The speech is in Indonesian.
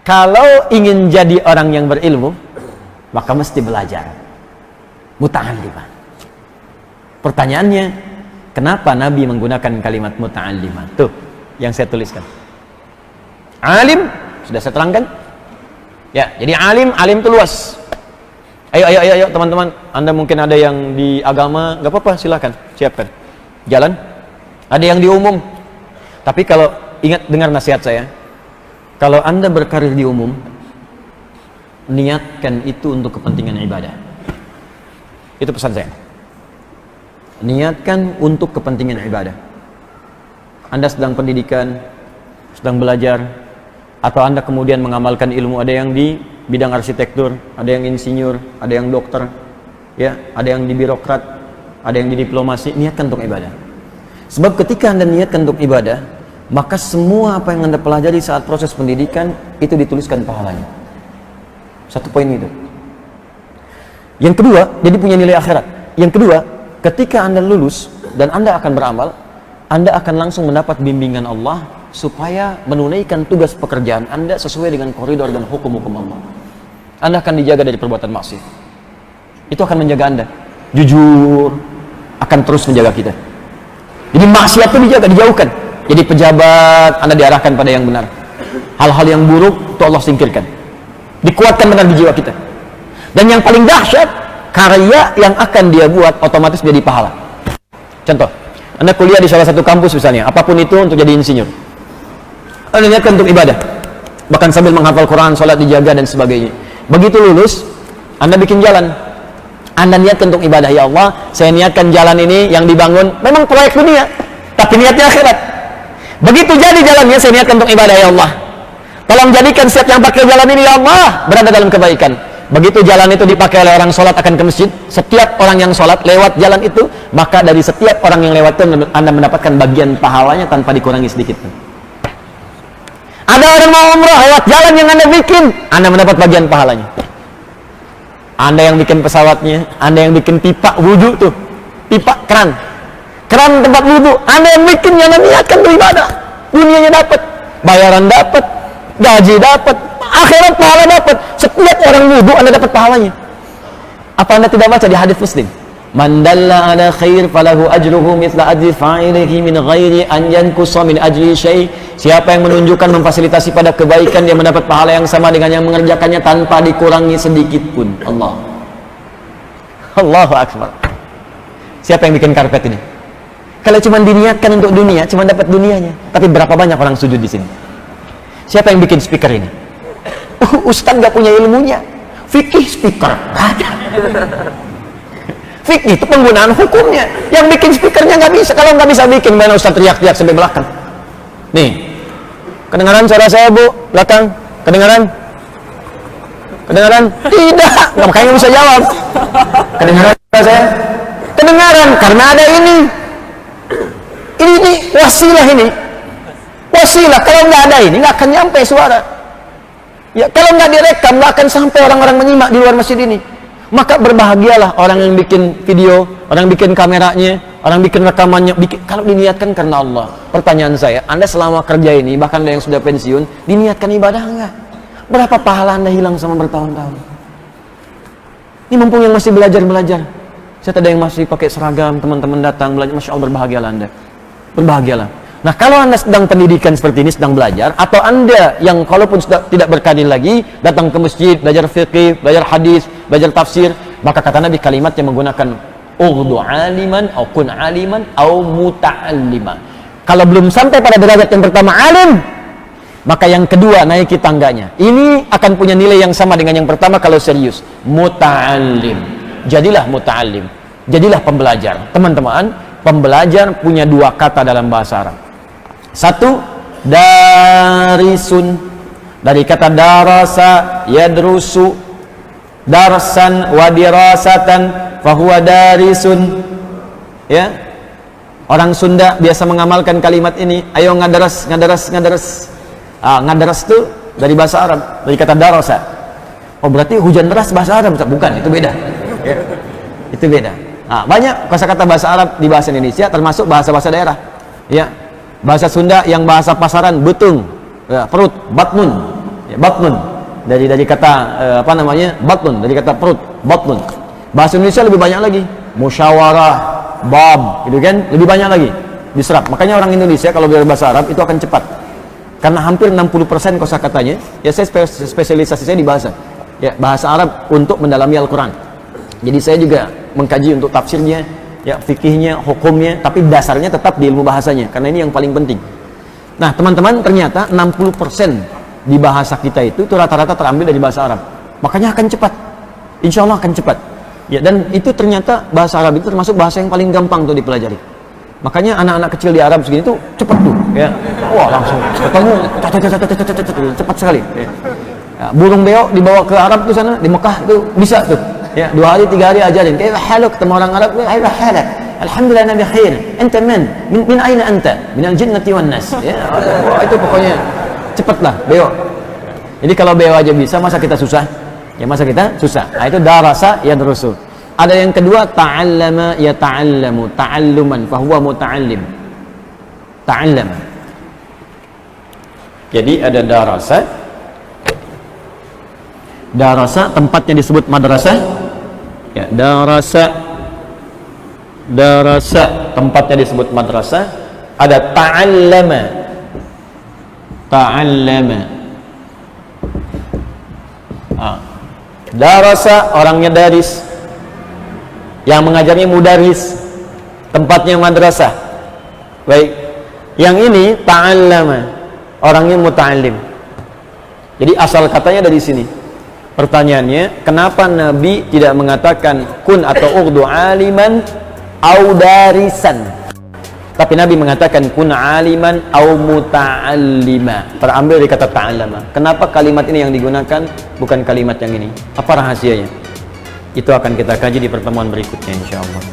Kalau ingin jadi orang yang berilmu, maka mesti belajar. Muta'allimah. Pertanyaannya, kenapa Nabi menggunakan kalimat muta'allimah? Tuh, yang saya tuliskan. Alim, sudah saya terangkan. Ya, jadi alim itu luas. Ayo teman-teman, Anda mungkin ada yang di agama, gak apa-apa, silakan, siapkan. Jalan. Ada yang di umum. Tapi kalau ingat dengar nasihat saya, kalau Anda berkarir di umum, niatkan itu untuk kepentingan ibadah. Itu pesan saya. Niatkan untuk kepentingan ibadah. Anda sedang pendidikan, sedang belajar, atau Anda kemudian mengamalkan ilmu, ada yang di bidang arsitektur, ada yang insinyur, ada yang dokter, ya, ada yang di birokrat, ada yang di diplomasi. Niatkan untuk ibadah. Sebab ketika Anda niatkan untuk ibadah, maka semua apa yang Anda pelajari saat proses pendidikan itu dituliskan pahalanya. Satu poin itu. Yang kedua, jadi punya nilai akhirat. Yang kedua, ketika Anda lulus dan Anda akan beramal, Anda akan langsung mendapat bimbingan Allah supaya menunaikan tugas pekerjaan Anda sesuai dengan koridor dan hukum-hukum Allah. Anda akan dijaga dari perbuatan maksiat. Itu akan menjaga Anda. Jujur akan terus menjaga kita. Jadi maksiat itu dijaga, dijauhkan. Jadi pejabat, Anda diarahkan pada yang benar. Hal-hal yang buruk itu Allah singkirkan. Dikuatkan benar di jiwa kita. Dan yang paling dahsyat, karya yang akan dia buat otomatis jadi pahala. Contoh, Anda kuliah di salah satu kampus misalnya, apapun itu untuk jadi insinyur. Anda niatkan untuk ibadah, bahkan sambil menghafal Quran, sholat dijaga dan sebagainya. Begitu lulus, Anda bikin jalan. Anda niatkan untuk ibadah, ya Allah, saya niatkan jalan ini yang dibangun memang proyek dunia, tapi niatnya akhirat. Begitu jadi jalannya, saya niatkan untuk ibadah, ya Allah, tolong jadikan setiap yang pakai jalan ini, ya Allah, berada dalam kebaikan. Begitu jalan itu dipakai oleh orang sholat akan ke masjid, setiap orang yang sholat lewat jalan itu, maka dari setiap orang yang lewat itu Anda mendapatkan bagian pahalanya tanpa dikurangi sedikit pun. Ada orang mau umrah lewat jalan yang Anda bikin, Anda mendapat bagian pahalanya. Anda yang bikin pesawatnya, Anda yang bikin pipa wudhu tuh, pipa keran tempat wudhu, Anda yang bikin, yang niatkan beribadah, dunianya dapat, bayaran dapat, gaji dapat, akhirat pahala dapat. Setiap orang wudhu Anda dapat pahalanya. Apa Anda tidak baca di hadis Muslim? Man dalla ala khair falahu ajruhu mithla ajri fa'ilihi min ghairi an yanqusa min ajri syai'. Siapa yang menunjukkan, memfasilitasi pada kebaikan, dia mendapat pahala yang sama dengan yang mengerjakannya tanpa dikurangi sedikit pun. Allahu Akbar. Siapa yang bikin karpet ini? Kalau cuma diniatkan untuk dunia, cuma dapat dunianya. Tapi berapa banyak orang sujud di sini? Siapa yang bikin speaker ini? Ustaz nggak punya ilmunya. Fikih speaker ada. Fikih itu penggunaan hukumnya. Yang bikin speakernya nggak bisa. Kalau nggak bisa bikin, mana Ustaz teriak-teriak sampai belakang. Nih, kedengaran suara saya, Bu? Belakang, kedengaran? Kedengaran? Tidak. Nggak, makanya bisa jawab. Kedengaran suara saya? Kedengaran, karena ada ini. Ini wasilah ini. Wasilah, kalau nggak ada ini, nggak akan nyampe suara. Ya, kalau nggak direkam, nggak akan sampai orang-orang menyimak di luar masjid ini. Maka berbahagialah orang yang bikin video, orang bikin kameranya, orang bikin rekamannya, kalau diniatkan karena Allah. Pertanyaan saya, Anda selama kerja ini, bahkan ada yang sudah pensiun, diniatkan ibadah enggak? Berapa pahala Anda hilang sama bertahun-tahun? Ini mumpung yang masih belajar-belajar. Saya ada yang masih pakai seragam, teman-teman datang belajar, Masya Allah, berbahagialah Anda. Berbahagialah. Nah, kalau Anda sedang pendidikan seperti ini, sedang belajar, atau Anda yang kalaupun sudah tidak berkarir lagi, datang ke masjid, belajar fiqih, belajar hadis, belajar tafsir, maka kata Nabi kalimat yang menggunakan ughdu aliman, au kun aliman, au muta'alliman. Kalau belum sampai pada derajat yang pertama alim, maka yang kedua naiki tangganya. Ini akan punya nilai yang sama dengan yang pertama kalau serius. Muta'allim. Jadilah muta'allim. Jadilah pembelajar. Teman-teman, pembelajar punya dua kata dalam bahasa Arab. Satu, darisun, dari kata darasa yadrusu, darsan wa dirasatan fahuwa darisun. Ya, orang Sunda biasa mengamalkan kalimat ini. Ayo ngadaras. Ngadaras itu dari bahasa Arab, dari kata darasa. Oh, berarti hujan deras bahasa Arab? Bukan, itu beda. Ya, itu beda. Banyak kosakata bahasa Arab di bahasa Indonesia, termasuk bahasa-bahasa daerah. Ya, bahasa Sunda yang bahasa pasaran, betung, ya, perut, batnun. Ya, batnun dari kata apa namanya? Batnun, dari kata perut, batnun. Bahasa Indonesia lebih banyak lagi. Musyawarah, bab, gitu kan? Lebih banyak lagi diserap. Makanya orang Indonesia kalau belajar bahasa Arab itu akan cepat. Karena hampir 60% kosakatanya, ya saya spesialisasi saya di bahasa. Ya, bahasa Arab untuk mendalami Al-Qur'an. Jadi saya juga mengkaji untuk tafsirnya, ya, fikihnya, hukumnya, tapi dasarnya tetap di ilmu bahasanya karena ini yang paling penting. Nah, teman-teman, ternyata 60% di bahasa kita itu rata-rata terambil dari bahasa Arab. Makanya akan cepat. Insya Allah akan cepat. Ya, dan itu ternyata bahasa Arab itu termasuk bahasa yang paling gampang tuh dipelajari. Makanya anak-anak kecil di Arab segini tuh cepat tuh, ya. Wah, langsung ketemu cepat sekali. Ya. Ya, burung beo dibawa ke Arab tuh sana, di Mekah tuh bisa tuh. Ya, 2 hari 3 hari ajarin. Kayak haluk ketemu orang Arab, "Hai halak. Alhamdulillah nabi khair. Anta man? Min aina anta? Minal jinnati wan nas." Ya, wah, itu pokoknya cepatlah beo. Jadi kalau beo aja bisa, masa kita susah? Ya, masa kita susah. Nah, itu darasa yadrusu. Ada yang kedua, ta'allama yata'allamu, ta'alluman fa huwa muta'allim. Ta'allama. Jadi ada darasa. Darasa tempatnya disebut madrasah. Ya, darasa tempatnya disebut madrasah. Ada ta'allama. Darasa orangnya daris, yang mengajarnya mudaris, tempatnya madrasah. Baik, yang ini ta'allama, orangnya muta'allim. Jadi asal katanya dari sini. Pertanyaannya, kenapa Nabi tidak mengatakan kun atau ughdu aliman au darisan, tapi Nabi mengatakan kun aliman au muta'allima, terambil dari kata ta'allama. Kenapa kalimat ini yang digunakan, bukan kalimat yang ini? Apa rahasianya? Itu akan kita kaji di pertemuan berikutnya, insyaallah.